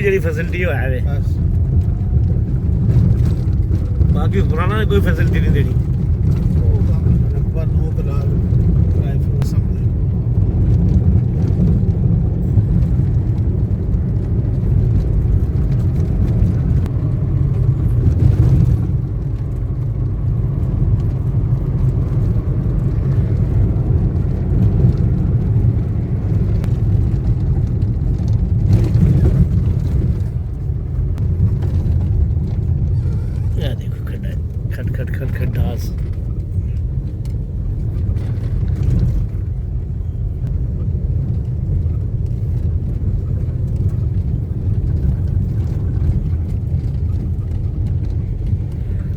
ਜਿਹੜੀ ਫੈਸਿਲਿਟੀ ਉਹ ਹੈ ਵੇ ਬਸ ਬਾਕੀ ਪੁਰਾਣਾ ਨੇ ਕੋਈ ਫੈਸਿਲਿਟੀ ਨਹੀਂ ਦੇਣੀ ਉਹ ਕੰਮ ਰੱਬਾ ਨੋ ਕਲਾ ਰਾਈਫਲ ਸਮਝੇ खड्डास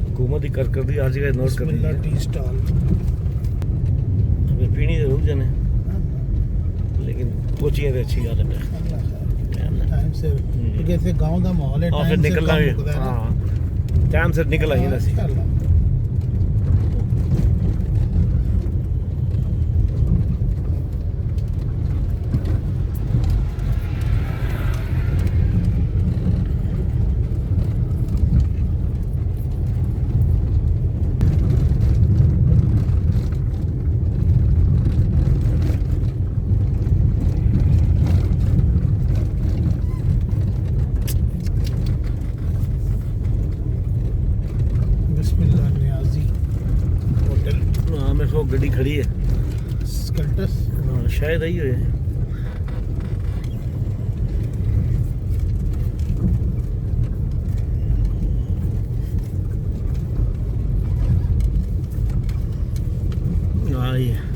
हुकूमत ही कर दी आज का नोट कर दी टी स्टॉल हमें पीनी जरूर जाने लेकिन पहुंची है अच्छी गल है टाइम से जैसे गांव का माहौल है फिर निकलना भी हाँ टाइम से निकल आई ना सी गड्डी खड़ी है स्कल्टस हाँ शायद आई हो आई है